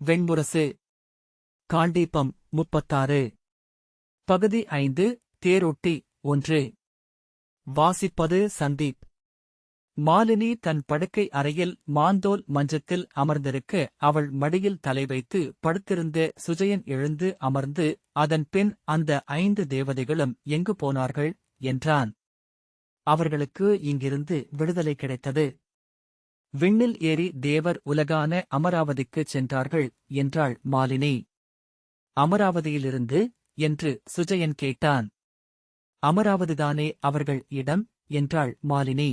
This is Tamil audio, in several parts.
வெண்முரசு. காண்டீபம் 36. பகுதி 5. தேரொட்டி 1. வாசிப்பது சந்தீப். மாலினி தன் படுக்கை அறையில் மாந்தோல் மஞ்சத்தில் அமர்ந்திருக்க அவள் மடியில் தலை வைத்து படுத்திருந்த சுஜயன் எழுந்து அமர்ந்து, அதன் பின் அந்த 5 தேவதைகளும் எங்கு போனார்கள் என்றான். அவர்களுக்கு இங்கிருந்து விடுதலை கிடைத்தது. விண்ணில் ஏறி தேவர் உலகான அமராவதிக்குச் சென்றார்கள் என்றாள் மாலினி. அமராவதியிலிருந்து என்று சுஜயன் கேட்டான். அமராவதிதானே அவர்கள் இடம் என்றாள் மாலினி.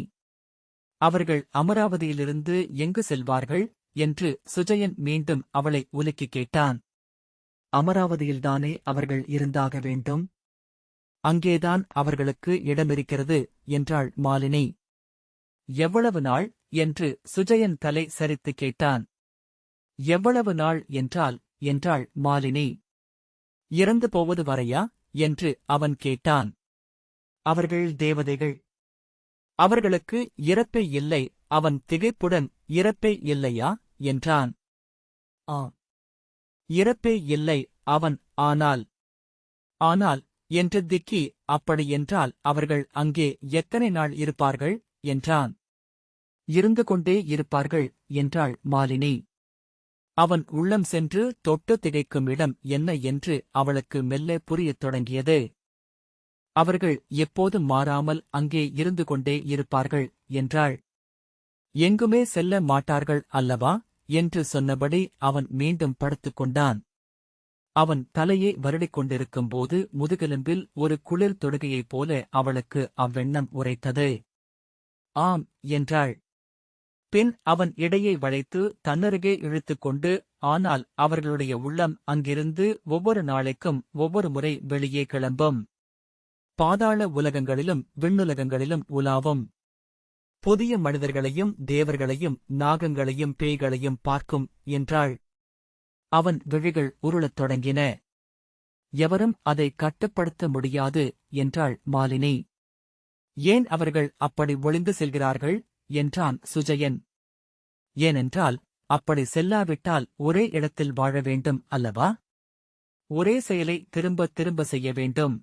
அவர்கள் அமராவதியிலிருந்து எங்கு செல்வார்கள் என்று சுஜயன் மீண்டும் அவளை உலுக்கிக் கேட்டான். அமராவதியில்தானே அவர்கள் இருந்தாக வேண்டும். அங்கேதான் அவர்களுக்கு இடமிருக்கிறது என்றாள் மாலினி. எவ்வளவு நாள் என்று சுஜயன் தலை சரித்துக் கேட்டான். எவ்வளவு நாள் என்றாள் மாலினி. இறந்து போவது வரையா என்று அவன் கேட்டான். அவர்கள் தேவதைகள். அவர்களுக்கு இறப்பே இல்லை. அவன் திகைப்புடன் இறப்பே இல்லையா என்றான். இறப்பே இல்லை அவன். ஆனால் என்று திக்கி, அப்படியென்றால் அவர்கள் அங்கே எத்தனை நாள் இருப்பார்கள் என்றான். இருந்து கொண்டே இருப்பார்கள் என்றாள் மாலினி. அவன் உள்ளம் சென்று தொட்டு திகைக்கும் இடம் என்ன என்று அவளுக்கு மெல்ல புரியத் தொடங்கியது. அவர்கள் எப்போதும் மாறாமல் அங்கே இருந்து கொண்டே இருப்பார்கள் என்றாள். எங்குமே செல்ல மாட்டார்கள் அல்லவா என்று சொன்னபடி அவன் மீண்டும் படுத்துக் கொண்டான். அவன் தலையை வருடிக் கொண்டிருக்கும்போது முதுகெலும்பில் ஒரு குளிர் தொடுகையைப் போல அவளுக்கு அவ்வெண்ணம் உரைத்தது. ஆம் என்றாள். பின் அவன் இடையை வளைத்து தன்னருகே இழுத்துக்கொண்டு, ஆனால் அவர்களுடைய உள்ளம் அங்கிருந்து ஒவ்வொரு நாளைக்கும் ஒவ்வொரு முறை வெளியே கிளம்பும். பாதாள உலகங்களிலும் விண்ணுலகங்களிலும் உலாவும். புதிய மனிதர்களையும் தேவர்களையும் நாகங்களையும் பேய்களையும் பார்க்கும் என்றாள். அவன் விழிகள் உருளத் தொடங்கின. எவரும் அதை கட்டுப்படுத்த முடியாது என்றாள் மாலினி. ஏன் அவர்கள் அப்படி ஒளிந்து செல்கிறார்கள் என்றான் சுஜயன். ஏனென்றால் அப்படி செல்லாவிட்டால் ஒரே இடத்தில் வாழ வேண்டும் அல்லவா? ஒரே செயலை திரும்ப திரும்ப செய்ய வேண்டும்.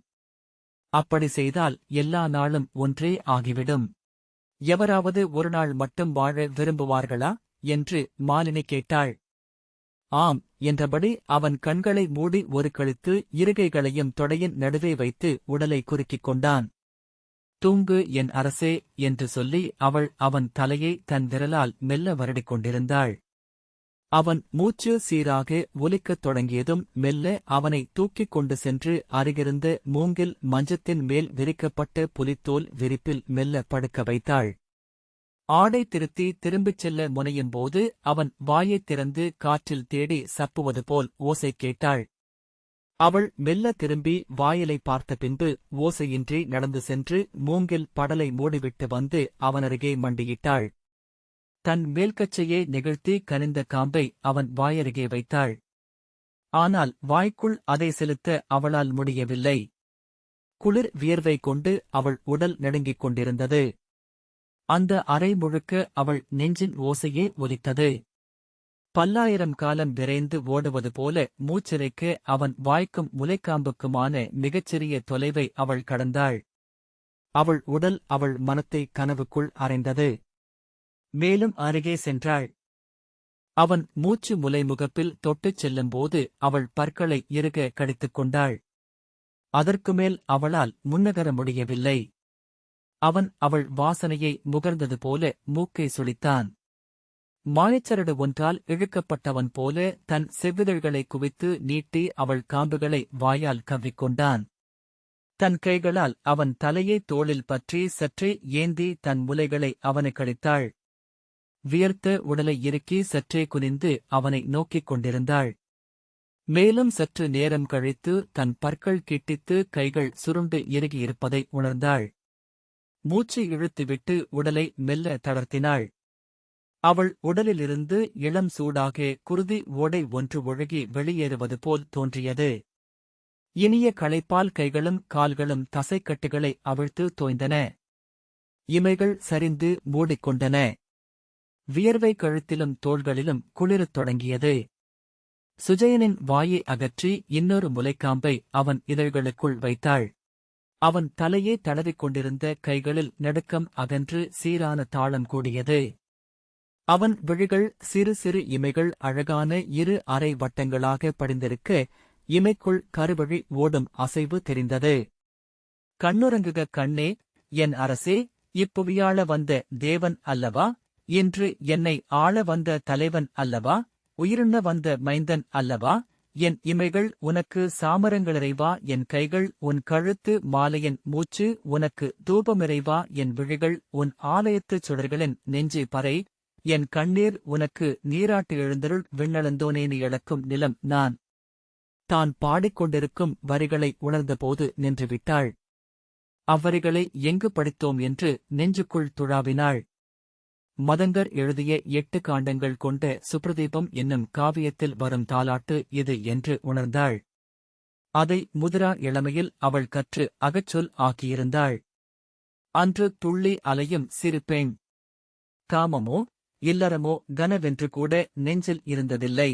அப்படி செய்தால் எல்லா நாளும் ஒன்றே ஆகிவிடும். எவராவது ஒரு நாள் மட்டும் வாழ விரும்புவார்களா என்று மாலினி கேட்டாள். ஆம் என்றபடி அவன் கண்களை மூடி ஒரு கழித்து இருகைகளையும் தொடையின் நடுவே வைத்து உடலை குறுக்கிக் கொண்டான். தூங்கு என் அரசே என்று சொல்லி அவள் அவன் தலையை தன் விரலால் மெல்ல வருடிக் கொண்டிருந்தாள். அவன் மூச்சு சீராக ஒலிக்கத் தொடங்கியதும் மெல்ல அவனை தூக்கிக் கொண்டு சென்று அருகிருந்த மூங்கில் மஞ்சத்தின் மேல் விரிக்கப்பட்ட புலித்தோல் விரிப்பில் மெல்ல படுக்க வைத்தாள். ஆடை திருத்தி திரும்பிச் செல்ல முனையும்போது அவன் வாயைத் திறந்து காற்றில் தேடி சப்புவது போல் ஓசை கேட்டாள். அவள் மெல்ல திரும்பி வாயிலை பார்த்த பின்பு ஓசையின்றி நடந்து சென்று மூங்கில் படலை மூடிவிட்டு வந்து அவனருகே மண்டியிட்டாள். தன் மேல்கச்சையை நெகிழ்த்தி கனிந்த காம்பை அவன் வாயருகே வைத்தாள். ஆனால் வாய்க்குள் அதை செலுத்த அவளால் முடியவில்லை. குளிர் வியர்வை கொண்டு அவள் உடல் நடுங்கிக் கொண்டிருந்தது. அந்த அறை முழுக்க அவள் நெஞ்சின் ஓசையே ஒலித்தது. பல்லாயிரம் காலம் விரைந்து ஓடுவது போல மூச்சிறைக்க அவன் வாய்க்கும் முலைக்காம்புக்குமான மிகச்சிறிய தொலைவை அவள் கடந்தாள். அவள் உடல் அவள் மனத்தை கனவுக்குள் அறைந்தது. மேலும் அருகே சென்றாள். அவன் மூச்சு முலைமுகப்பில் தொட்டுச் செல்லும்போது அவள் பற்களை இறுக கடித்துக் கொண்டாள். அதற்குமேல் அவளால் முன்னகர முடியவில்லை. அவன் அவள் வாசனையை முகர்ந்தது போல மூக்கை சுளித்தான். மாயச்சரடு ஒன்றால் இழுக்கப்பட்டவன் போல தன் செவ்விதழ்களை குவித்து நீட்டி அவள் காம்புகளை வாயால் கவ்விக்கொண்டான். தன் கைகளால் அவன் தலையை தோளில் பற்றி சற்றே ஏந்தி தன் முலைகளை அவனுக்களித்தாள். வியர்த்த உடலை இறுக்கி சற்றே குனிந்து அவனை நோக்கிக் கொண்டிருந்தாள். மேலும் சற்று நேரம் கழித்து தன் பற்கள் கிட்டித்து கைகள் சுருண்டு இறுகியிருப்பதை உணர்ந்தாள். மூச்சு இழுத்துவிட்டு உடலை மெல்ல தளர்த்தினாள். அவள் உடலிலிருந்து இளம் சூடாக குருதி ஓடை ஒன்று ஒழுகி வெளியேறுவது போல் தோன்றியது. இனிய களைப்பால் கைகளும் கால்களும் தசைக்கட்டுகளை அவிழ்த்து தோய்ந்தன. இமைகள் சரிந்து மூடிக்கொண்டன. வியர்வை கழுத்திலும் தோள்களிலும் குளிரத் தொடங்கியது. சுஜயனின் வாயை அகற்றி இன்னொரு முலைக்காம்பை அவன் இதழ்களுக்குள் வைத்தாள். அவன் தலையே தடவிக் கொண்டிருந்த கைகளில் நடுக்கம் அகன்று சீரான தாளம் கூடியது. அவன் விழிகள் சிறு சிறு இமைகள் அழகான இரு அரை வட்டங்களாக படிந்திருக்க, இமைக்குள் கருவழி ஓடும் அசைவு தெரிந்தது. கண்ணுறங்குக கண்ணே, என் அரசே, இப்புவியாள வந்த தேவன் அல்லவா? இன்று என்னை ஆள வந்த தலைவன் அல்லவா? உயிருண்ண வந்த மைந்தன் அல்லவா? என் இமைகள் உனக்கு சாமரங்களிறைவா? என் கைகள் உன் கழுத்து மாலையின் மூச்சு உனக்கு தூபமிறைவா? என் விழிகள் உன் ஆலயத்துச் சுடர்களின் நெஞ்சு பறை, என் கண்ணீர் உனக்கு நீராட்டு எழுந்தருள் விண்ணளந்தோனேனி இழக்கும் நிலம் நான். தான் பாடிக்கொண்டிருக்கும் வரிகளை உணர்ந்தபோது நின்றுவிட்டாள். அவ்வரிகளை எங்கு படித்தோம் என்று நெஞ்சுக்குள் துழாவினாள். மதங்கர் எழுதிய 8 காண்டங்கள் கொண்ட சுப்ரதீபம் என்னும் காவியத்தில் வரும் தாலாட்டு இது என்று உணர்ந்தாள். அதை முதிரா இளமையில் அவள் கற்று அகச்சொல் ஆக்கியிருந்தாள். அன்று துள்ளி அலையும் சிறு பெண். காமமோ இல்லறமோ கனவென்று கூட நெஞ்சில் இருந்ததில்லை.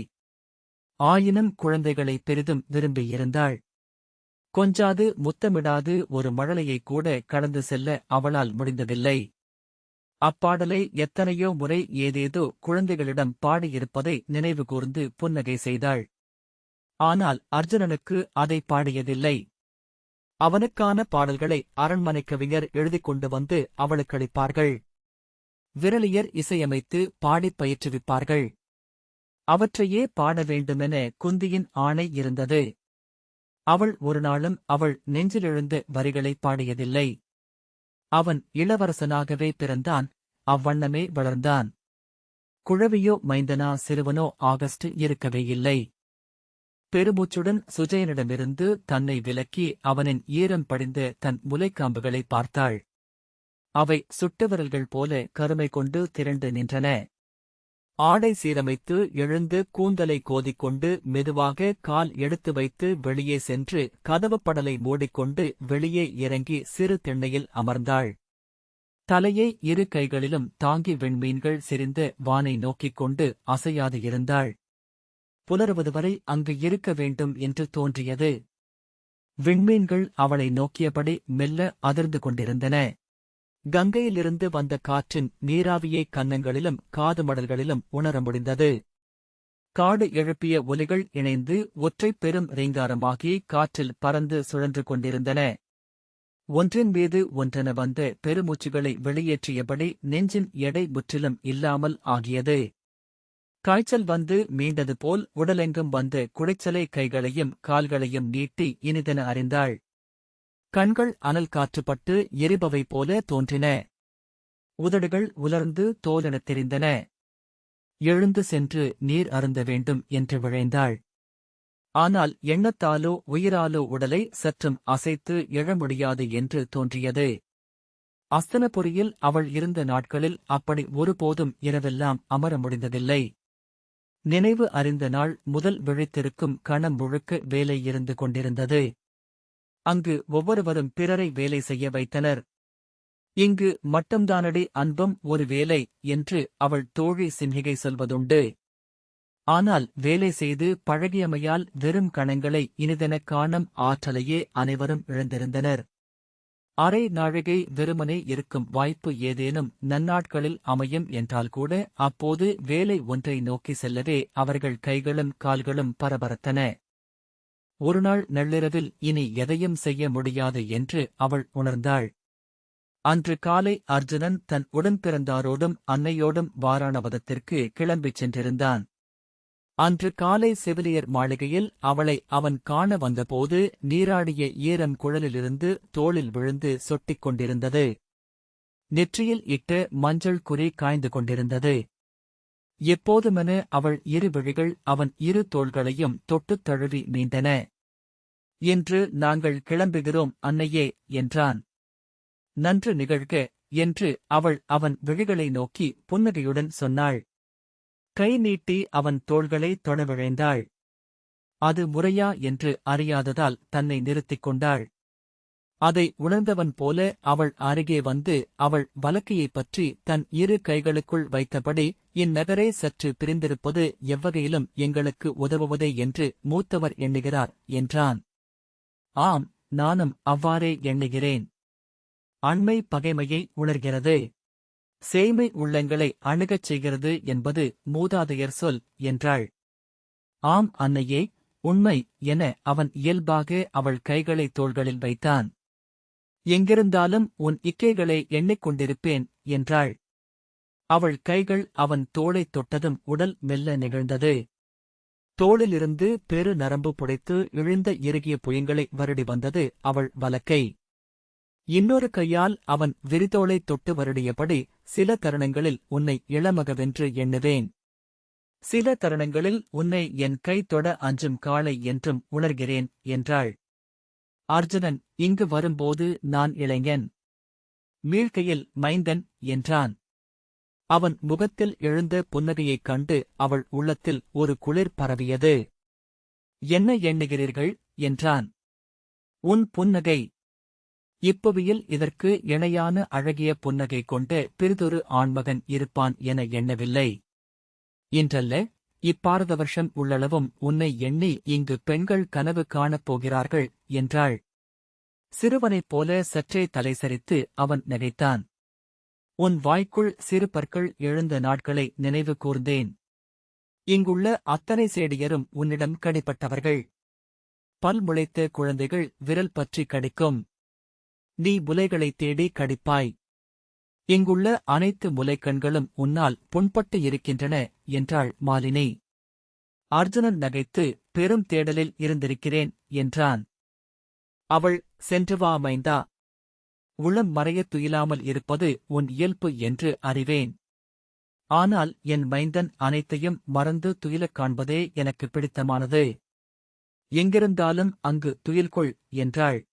ஆயினும் குழந்தைகளை பெரிதும் விரும்பியிருந்தாள். கொஞ்சாது முத்தமிடாது ஒரு மழலையைக் கூட கடந்து செல்ல அவளால் முடிந்ததில்லை. அப்பாடலை எத்தனையோ முறை ஏதேதோ குழந்தைகளிடம் பாடியிருப்பதை நினைவு கூர்ந்து புன்னகை செய்தாள். ஆனால் அர்ஜுனனுக்கு அதை பாடியதில்லை. அவனுக்கான பாடல்களை அரண்மனைக் கவிஞர் எழுதிக் கொண்டு வந்து அவளுக்களிப்பார்கள். விரலியர் இசையமைத்து பாடிப் பயிற்றுவிப்பார்கள். அவற்றையே பாட வேண்டுமென குந்தியின் ஆணை இருந்தது. அவள் ஒருநாளும் அவள் நெஞ்சிலெழுந்த வரிகளை பாடியதில்லை. அவன் இளவரசனாகவே பிறந்தான், அவ்வண்ணமே வளர்ந்தான். குழவியோ மைந்தனா சிறுவனோ ஆகஸ்ட் இருக்கவே இல்லை. பெருமூச்சுடன் சுஜயனிடமிருந்து தன்னை விலக்கி அவனின் ஈரம் படிந்த தன் முலைக்காம்புகளை பார்த்தாள். அவை சுட்டுவிரல்கள் போல கருமை கொண்டு திரண்டு நின்றன. ஆடை சீரமைத்து எழுந்து கூந்தலை கோதிக்கொண்டு மெதுவாக கால் எடுத்து வைத்து வெளியே சென்று கதவுப்படலை மூடிக்கொண்டு வெளியே இறங்கி சிறு திண்ணையில் அமர்ந்தாள். தலையை இரு கைகளிலும் தாங்கி விண்மீன்கள் செறிந்த வானை நோக்கிக் கொண்டு அசையாது இருந்தாள். புலருவது வரை அங்கு இருக்க வேண்டும் என்று தோன்றியது. விண்மீன்கள் அவளை நோக்கியபடி மெல்ல அதிர்ந்து கொண்டிருந்தன. கங்கையிலிருந்து வந்த காற்றின் நீராவியை கன்னங்களிலும் காதுமடல்களிலும் உணர முடிந்தது. காடு எழுப்பிய ஒலிகள் இணைந்து ஒற்றை பெரும் ரீங்காரமாகி காற்றில் பறந்து சுழன்று கொண்டிருந்தன. ஒன்றின் மீது ஒன்றென வந்த பெருமூச்சுகளை வெளியேற்றியபடி நெஞ்சின் எடை முற்றிலும் இல்லாமல் ஆகியது. காய்ச்சல் வந்து மீண்டது போல் உடலெங்கும் வந்து குடைச்சலை கைகளையும் கால்களையும் நீட்டி இனிதென அறிந்தாள். கண்கள் அனல் காற்றுப்பட்டு எரிபவை போல தோன்றின. உதடுகள் உலர்ந்து தோலெனத் தெரிந்தன. எழுந்து சென்று நீர் அருந்த வேண்டும் என்று விழைந்தாள். ஆனால் எண்ணத்தாலோ உயிராலோ உடலை சற்றும் அசைத்து எழ முடியாது என்று தோன்றியது. அஸ்தனபுரியில் அவள் இருந்த நாட்களில் அப்படி ஒருபோதும் இரவெல்லாம் அமர முடிந்ததில்லை. நினைவு அறிந்த நாள் முதல் விழித்திருக்கும் கணம் முழுக்க வேலை இருந்து கொண்டிருந்தது. அங்கு ஒவ்வொருவரும் பிறரை வேலை செய்ய வைத்தனர். இங்கு மட்டும்தானடி அன்பம் ஒரு வேலை என்று அவள் தோழி சிம்ஹிகை சொல்வதுண்டு. ஆனால் வேலை செய்து பழகியமையால் வெறும் கணங்களை இனிதெனக் காணும் ஆற்றலையே அனைவரும் இழந்திருந்தனர். அரை நாழிகை வெறுமனே இருக்கும் வாய்ப்பு ஏதேனும் நன்னாட்களில் அமையும் என்றால் கூட அப்போது வேலை ஒன்றை நோக்கி செல்லவே அவர்கள் கைகளும் கால்களும் பரபரத்தன. ஒருநாள் நள்ளிரவில் இனி எதையும் செய்ய முடியாது என்று அவள் உணர்ந்தாள். அன்று காலை அர்ஜுனன் தன் உடன்பிறந்தாரோடும் அன்னையோடும் வாராணவதத்திற்கு கிளம்பிச் சென்றிருந்தான். அன்று காலை செவிலியர் மாளிகையில் அவளை அவன் காண வந்தபோது நீராடிய ஈரம் குழலிலிருந்து தோளில் விழுந்து சொட்டிக் கொண்டிருந்தது. நெற்றியில் இட்ட மஞ்சள் குறி காய்ந்து கொண்டிருந்தது. எப்போதுமென அவள் இரு விழிகள் அவன் இரு தோள்களையும் தொட்டுத் தழுவி மீண்டன. இன்று நாங்கள் கிளம்புகிறோம் அன்னையே என்றான். நன்று நிகழ்க என்று அவள் அவன் விழிகளை நோக்கி புன்னகையுடன் சொன்னாள். கை நீட்டி அவன் தோள்களை தொட விழைந்தாள். அது முறையா என்று அறியாததால் தன்னை நிறுத்திக் கொண்டாள். அதை உணர்ந்தவன் போல அவள் அருகே வந்து அவள் வலக்கையைப் பற்றி தன் இரு கைகளுக்குள் வைத்தபடி, இந்நகரே சற்று பிரிந்திருப்பது எவ்வகையிலும் எங்களுக்கு உதவுவதே என்று மூத்தவர் எண்ணுகிறார் என்றான். ஆம், நானும் அவ்வாறே எண்ணுகிறேன். அண்மை பகைமையை உணர்கிறது. சேய்மை உள்ளங்களை அணுகச் செய்கிறது என்பது மூதாதையர் சொல் என்றாள். ஆம் அன்னையே, உண்மை என அவன் இயல்பாக அவள் கைகளை தோள்களில் வைத்தான். எங்கிருந்தாலும் உன் இக்கைகளை எண்ணிக்கொண்டிருப்பேன் என்றாள். அவள் கைகள் அவன் தோளைத் தொட்டதும் உடல் மெல்ல நெகிழ்ந்தது. தோளிலிருந்து பெரு நரம்பு புடைத்து இழிந்த இறுகிய புயங்களை வருடி வந்தது அவள் வலக்கை. இன்னொரு கையால் அவன் விரிதோளைத் தொட்டு வருடியபடி, சில தருணங்களில் உன்னை இளமகவென்று எண்ணுவேன். சில தருணங்களில் உன்னை என் கை தொட அஞ்சும் காளை என்றும் உணர்கிறேன் என்றாள். அர்ஜுனன், இங்கு வரும்போது நான் இளைஞன். மீள்கையில் மைந்தன் என்றான். அவன் முகத்தில் எழுந்த புன்னகையைக் கண்டு அவள் உள்ளத்தில் ஒரு குளிர் பரவியது. என்ன எண்ணுகிறீர்கள் என்றான். உன் புன்னகை. இப்புவியில் இதற்கு இணையான அழகிய புன்னகை கொண்ட பிறிதொரு ஆண்மகன் இருப்பான் என எண்ணவில்லை. இன்றல்ல, இப்பாரத வருஷம் உள்ளளவும் உன்னை எண்ணி இங்கு பெண்கள் கனவு காணப் போகிறார்கள் என்றாள். சிறுவனைப் போல சற்றே தலைசரித்து அவன் நகைத்தான். உன் வாய்க்குள் சிறு பற்கள் எழுந்த நாட்களை நினைவு கூர்ந்தேன். இங்குள்ள அத்தனை சேடியரும் உன்னிடம் கடிப்பட்டவர்கள். பல் முளைத்த குழந்தைகள் விரல் பற்றி கடிக்கும். நீ முலைகளைத் தேடி கடிப்பாய். இங்குள்ள அனைத்து முலைக்கண்களும் உன்னால் புண்பட்டு இருக்கின்றன என்றாள் மாலினி. அர்ஜுனன் நகைத்து, பெரும் தேடலில் இருந்திருக்கிறேன் என்றான். அவள், சென்று வா மைந்தா. உளம் மறையத் துயிலாமல் இருப்பது உன் இயல்பு என்று அறிவேன். ஆனால் என் மைந்தன் அனைத்தையும் மறந்து துயிலக் காண்பதே எனக்கு பிடித்தமானது. எங்கிருந்தாலும் அங்கு துயில்கொள் என்றாள்.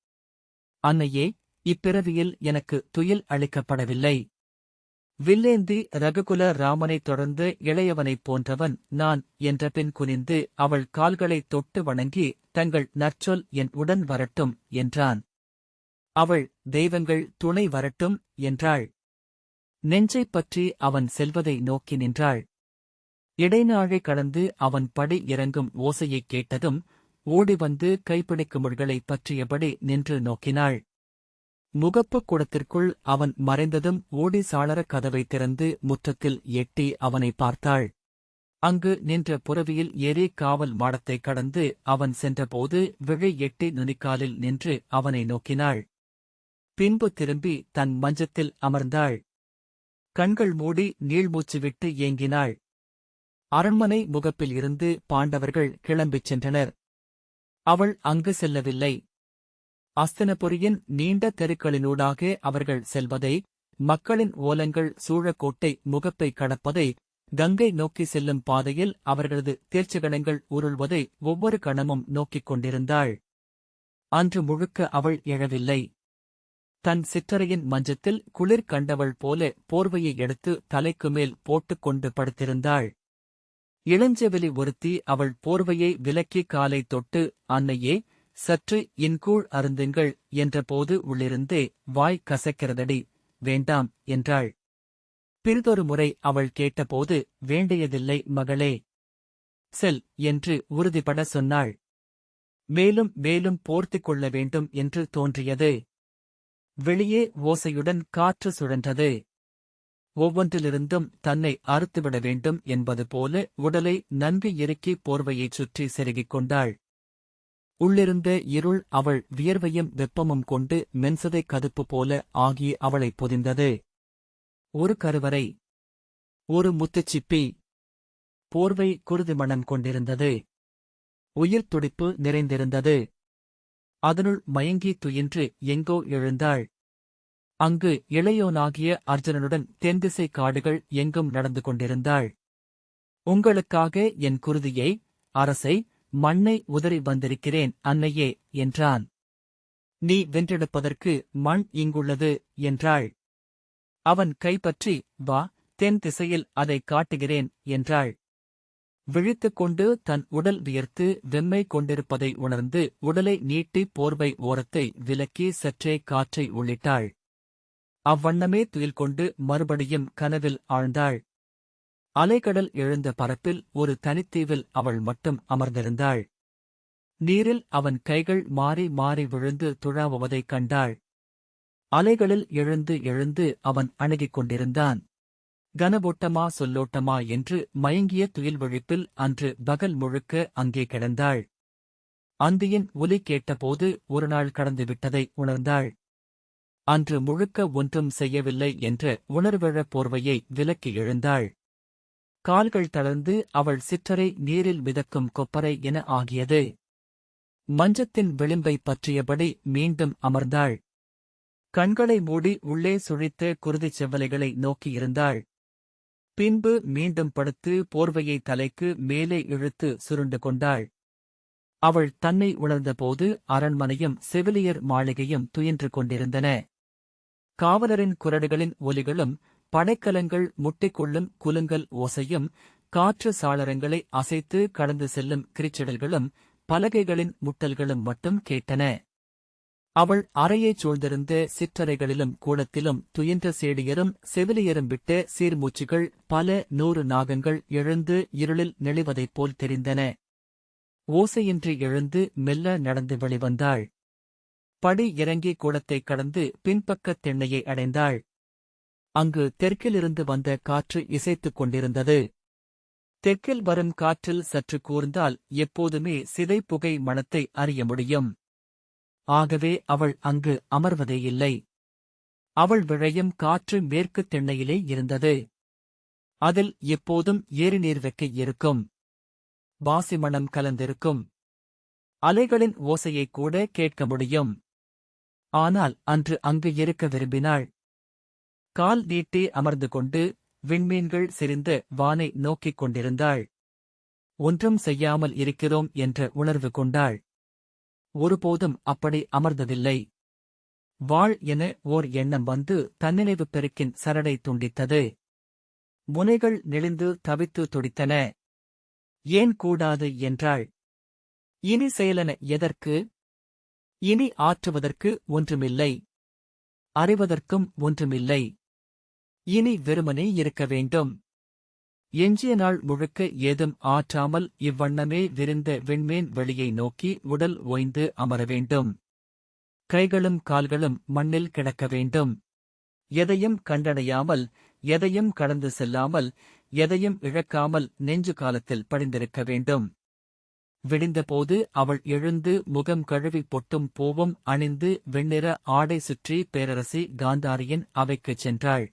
அன்னையே, இப்பிறவியில் எனக்கு துயில் அளிக்கப்படவில்லை. வில்லேந்தி ரகுகுல ராமனைத் தொடர்ந்து இளையவனைப் போன்றவன் நான் என்றபின் குனிந்து அவள் கால்களைத் தொட்டு வணங்கி, தங்கள் நற்சொல் என் உடன் வரட்டும் என்றான். அவள், தெய்வங்கள் துணை வரட்டும் என்றாள். நெஞ்சைப் பற்றி அவன் செல்வதை நோக்கி நின்றாள். இடைநாழை கடந்து அவன் படி இறங்கும் ஓசையைக் கேட்டதும் ஓடிவந்து கைப்பிடிக்கும் முள்களைப் பற்றியபடி நின்று நோக்கினாள். முகப்புக் கூடத்திற்குள் அவன் மறைந்ததும் ஓடி சாளரக் கதவைத் திறந்து முற்றத்தில் எட்டி அவனை பார்த்தாள். அங்கு நின்ற புரவியில் ஏறி காவல் மாடத்தைக் கடந்து அவன் சென்றபோது விழி எட்டி நுனிக்காலில் நின்று அவனை நோக்கினாள். பின்பு திரும்பி தன் மஞ்சத்தில் அமர்ந்தாள். கண்கள் மூடி நீள்மூச்சு விட்டு ஏங்கினாள். அரண்மனை முகப்பில் இருந்து பாண்டவர்கள் கிளம்பிச் சென்றனர். அவள் அங்கு செல்லவில்லை. அஸ்தினபுரியின் நீண்ட தெருக்களினூடாக அவர்கள் செல்வதை, மக்களின் ஓலங்கள் சூழக்கோட்டை முகப்பை கடப்பதை, கங்கை நோக்கி செல்லும் பாதையில் அவர்களது தேர்ச்சிகணங்கள் உருள்வதை ஒவ்வொரு கணமும் நோக்கிக் கொண்டிருந்தாள். அன்று முழுக்க அவள் எழவில்லை. தன் சிற்றறையின் மஞ்சத்தில் குளிர் கண்டவள் போல போர்வையை எடுத்து தலைக்கு மேல் போட்டுக்கொண்டு படுத்திருந்தாள். இளஞ்செவிலி ஒருத்தி அவள் போர்வையை விலக்கி காலை தொட்டு, அன்னையே, சற்று இன்கூழ் அருந்துங்கள் என்றபோது உள்ளிருந்தே, வாய் கசக்கிறதடி, வேண்டாம் என்றாள். பிறிதொரு முறை அவள் கேட்டபோது, வேண்டியதில்லை மகளே, செல் என்று உறுதிபட சொன்னாள். மேலும் மேலும் போர்த்திக் கொள்ள வேண்டும் என்று தோன்றியது. வெளியே ஓசையுடன் காற்று சுழன்றது. ஒவ்வொன்றிலிருந்தும் தன்னை அறுத்துவிட வேண்டும் என்பது போல உடலை நன்கு இறுக்கி போர்வையைச் சுற்றி செருகிக் கொண்டாள். உள்ளிருந்த இருள் அவள் வியர்வையும் வெப்பமும் கொண்டு மென்சதை கதுப்பு போல ஆகி அவளைப் பொதிந்தது. ஒரு கருவறை, ஒரு முத்துச்சிப்பி. போர்வை குருதி மணம் கொண்டிருந்தது. உயிர் துடிப்பு நிறைந்திருந்தது. அதனுள் மயங்கி துயின்று எங்கோ எழுந்தாள். அங்கு இளையோனாகிய அர்ஜுனனுடன் தென்திசை காடுகள் எங்கும் நடந்து கொண்டிருந்தாள். உங்களுக்காக என் குருதியை, அரசை, மண்ணை உதறி வந்திருக்கிறேன் அன்னையே என்றான். நீ வென்றெடுப்பதற்கு மண் இங்குள்ளது என்றாள். அவன் கைப்பற்றி, வா, தென் திசையில் அதை காட்டுகிறேன் என்றாள். விழித்துக் கொண்டு தன் உடல் வியர்த்து வெம்மை கொண்டிருப்பதை உணர்ந்து உடலை நீட்டி போர்வை ஓரத்தை விலக்கி சற்றே காற்றை உள்ளிட்டாள். அவ்வண்ணமே துயில் கொண்டு மறுபடியும் கனவில் ஆழ்ந்தாள். அலைகடல் எழுந்த பரப்பில் ஒரு தனித்தீவில் அவள் மட்டும் அமர்ந்திருந்தாள். நீரில் அவன் கைகள் மாறி மாறி விழுந்து துழாவுவதைக் கண்டாள். அலைகளில் எழுந்து எழுந்து அவன் அணுகிக் கொண்டிருந்தான். கனவோட்டமா சொல்லோட்டமா என்று மயங்கிய துயில் விழிப்பில் அன்று பகல் முழுக்க அங்கே கிடந்தாள். அந்தியின் ஒலி கேட்டபோது ஒரு நாள் கடந்துவிட்டதை உணர்ந்தாள். அன்று முழுக்க ஒன்றும் செய்யவில்லை என்ற உணர்விழ போர்வையை விலக்கி எழுந்தாள். கால்கள் தளர்ந்து அவள் சிற்றரை நீரில் மிதக்கும் கொப்பரை என ஆகியது. மஞ்சத்தின் விளிம்பை பற்றியபடி மீண்டும் அமர்ந்தாள். கண்களை மூடி உள்ளே சுழித்த குருதிச் செவ்வலைகளை நோக்கியிருந்தாள். பின்பு மீண்டும் படுத்து போர்வையை தலைக்கு மேலே இழுத்து சுருண்டு கொண்டாள். அவள் தன்னை உணர்ந்தபோது அரண்மனையும் செவிலியர் மாளிகையும் துயின்று கொண்டிருந்தன. காவலரின் குரடுகளின் ஒலிகளும் படைக்கலங்கள் முட்டிக்கொள்ளும் குலுங்கல் ஓசையும் காற்று சாளரங்களை அசைத்து கடந்து செல்லும் கிரிச்சிடல்களும் பலகைகளின் முட்டல்களும் மட்டும் கேட்டன. அவள் அறையைச் சூழ்ந்திருந்த சிற்றறைகளிலும் கூடத்திலும் துயின்ற சேடியரும் செவிலியரும் விட்ட சீர்மூச்சுகள் பல 100 நாகங்கள் எழுந்து இருளில் நெளிவதைப் போல் தெரிந்தன. ஓசையின்றி எழுந்து மெல்ல நடந்து வெளிவந்தாள். படி இறங்கி கூடத்தைக் கடந்து பின்பக்கத் திண்ணையை அடைந்தாள். அங்கு தெற்கிலிருந்து வந்த காற்று இசைத்துக் கொண்டிருந்தது. தெற்கில் வரும் காற்றில் சற்று கூர்ந்தால் எப்போதுமே சிதைப்புகை மணத்தை அறிய முடியும். ஆகவே அவள் அங்கு அமர்வதேயில்லை. அவள் விழையும் காற்று மேற்குத் திண்ணையிலே இருந்தது. அதில் எப்போதும் ஏரிநீர் வெக்கை இருக்கும். வாசிமணம் கலந்திருக்கும். அலைகளின் ஓசையைக் கூட கேட்க முடியும். ஆனால் அன்று அங்கு இருக்க விரும்பினாள். கால் நீட்டி அமர்ந்து கொண்டு விண்மீன்கள் சிரிந்த வானை நோக்கிக் கொண்டிருந்தாள். ஒன்றும் செய்யாமல் இருக்கிறோம் என்ற உணர்வு கொண்டாள். ஒருபோதும் அப்படி அமர்ந்ததில்லை. வாழ் என ஓர் எண்ணம் வந்து தன்னினைவு பெருக்கின் சரடை துண்டித்தது. முனைகள் நெளிந்து தவித்து துடித்தன. ஏன் கூடாது என்றாள். இனி செயலென எதற்கு? இனி ஆற்றுவதற்கு ஒன்றுமில்லை. அறிவதற்கும் ஒன்றுமில்லை. இனி வெறுமனே இருக்க வேண்டும். எஞ்சிய நாள் முழுக்க ஏதும் ஆற்றாமல் இவ்வண்ணமே விரிந்த விண்மீன் வெளியை நோக்கி உடல் ஓய்ந்து அமர வேண்டும். கைகளும் கால்களும் மண்ணில் கிடக்க வேண்டும். எதையும் கண்டடையாமல், எதையும் கடந்து செல்லாமல், எதையும் இழக்காமல் நெஞ்சு காலத்தில் படிந்திருக்க வேண்டும். விடிந்தபோது அவள் எழுந்து முகம் கழுவி பொட்டும் பூவும் அணிந்து வெண்ணிற ஆடை சுற்றி பேரரசி காந்தாரியின் அவைக்குச் சென்றாள்.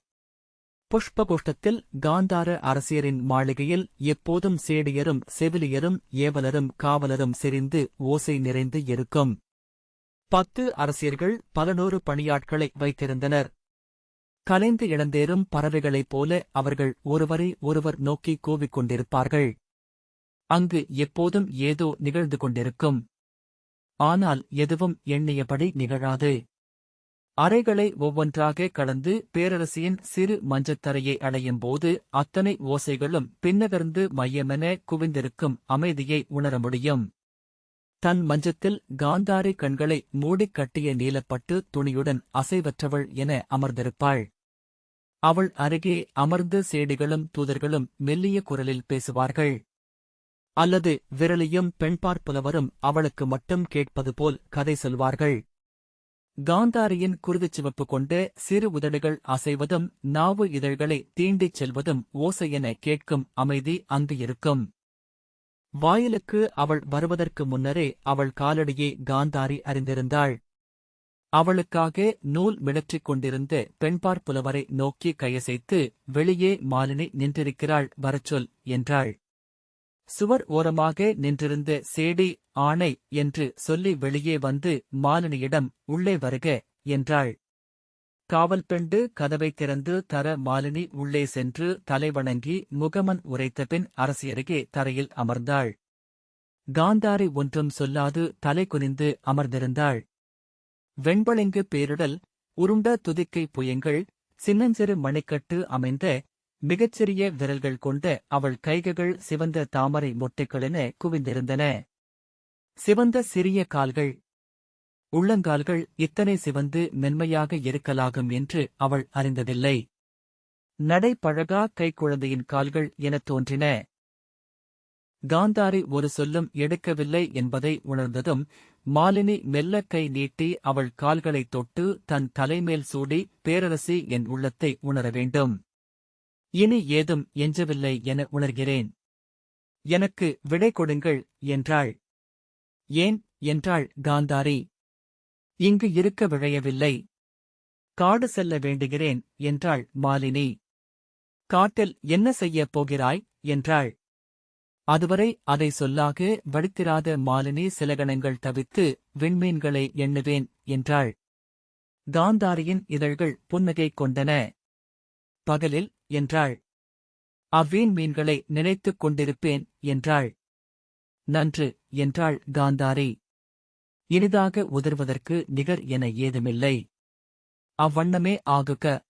புஷ்பகோஷ்டத்தில் காந்தார அரசியரின் மாளிகையில் எப்போதும் சேடியரும் செவிலியரும் ஏவலரும் காவலரும் செறிந்து ஓசை நிறைந்து இருக்கும். 10 அரசியர்கள் 11 பணியாட்களை வைத்திருந்தனர். கலைந்து இழந்தேறும் பறவைகளைப் போல அவர்கள் ஒருவரை ஒருவர் நோக்கி கூவிக் கொண்டிருப்பார்கள். அங்கு எப்போதும் ஏதோ நிகழ்ந்து கொண்டிருக்கும். ஆனால் எதுவும் எண்ணியபடி நிகழாது. அறைகளை ஒவ்வொன்றாக கடந்து பேரரசியின் சிறு மஞ்சத்தரையை அடையும் போது அத்தனை ஓசைகளும் பின்னகர்ந்து மையமென குவிந்திருக்கும் அமைதியை உணர முடியும். தன் மஞ்சத்தில் காந்தாரி கண்களை மூடிக் கட்டிய நீலப்பட்டு துணியுடன் அசைவற்றவள் என அமர்ந்திருப்பாள். அவள் அருகே அமர்ந்து சேடிகளும் தூதர்களும் மெல்லிய குரலில் பேசுவார்கள். அல்லது விரலியும் பெண்பாற் புலவரும் அவளுக்கு மட்டும் கேட்பது போல் கதை சொல்வார்கள். காந்தாரியின் குருதிச்சிவப்பு கொண்ட சிறு உதடுகள் அசைவதும் நாவு இதழ்களை தீண்டிச் செல்வதும் ஓசையென கேட்கும் அமைதி அங்கு இருக்கும். வாயிலுக்கு அவள் வருவதற்கு முன்னரே அவள் காலடியை காந்தாரி அறிந்திருந்தாள். அவளுக்காக நூல் மிடற்றிக் கொண்டிருந்த பெண்பாற் புலவரை நோக்கி கையசைத்து வெளியே மாலினி நின்றிருக்கிறாள், வரச்சொல் என்றாள். சுவர் ஓரமாக நின்றிருந்த சேடி ஆணை என்று சொல்லி வெளியே வந்து மாலினியிடம் உள்ளே வருக என்றாள். காவல் பெண்டு கதவைத் திறந்து தர மாலினி உள்ளே சென்று தலைவணங்கி முகமன் உரைத்தபின் அரசியருகே தரையில் அமர்ந்தாள். காந்தாரி ஒன்றும் சொல்லாது தலை குனிந்து அமர்ந்திருந்தாள். வெண்பளிங்கு பேரிடல், உருண்ட துதிக்கை புயங்கள், சின்னஞ்சிறு மணிக்கட்டு அமைந்த மிகச்சிறிய விரல்கள் கொண்ட அவள் கைகள் சிவந்த தாமரை மொட்டைகளென குவிந்திருந்தன. சிவந்த சிறிய கால்கள். உள்ளங்கால்கள் இத்தனை சிவந்து மென்மையாக இருக்கலாகும் என்று அவள் அறிந்ததில்லை. நடை பழகா கைக்குழந்தையின் கால்கள் எனத் தோன்றின. காந்தாரி ஒரு சொல்லும் எடுக்கவில்லை என்பதை உணர்ந்ததும் மாலினி மெல்ல கை நீட்டி அவள் கால்களைத் தொட்டு தன் தலைமேல் சூடி, பேரரசி, என் உள்ளத்தை உணர வேண்டும். இனி ஏதும் எஞ்சவில்லை என உணர்கிறேன். எனக்கு விடை கொடுங்கள் என்றாள். ஏன் என்றாள் காந்தாரி. இங்கு இருக்க விழையவில்லை. காடு செல்ல வேண்டுகிறேன் என்றாள் மாலினி. காட்டில் என்ன செய்யப் போகிறாய் என்றாள். அதுவரை அதை சொல்லாக வடித்திராத மாலினி சில கணங்கள் தவித்து, விண்மீன்களை எண்ணுவேன் என்றாள். காந்தாரியின் இதழ்கள் புன்னகை கொண்டன. பகலில் என்றாள். அவ்வீண்மீன்களை நினைத்துக் கொண்டிருப்பேன் என்றாள். நன்று என்றாள் காந்தாரி. இனிதாக உதிர்வதற்கு நிகர் என ஏதுமில்லை. அவ்வண்ணமே ஆகுக.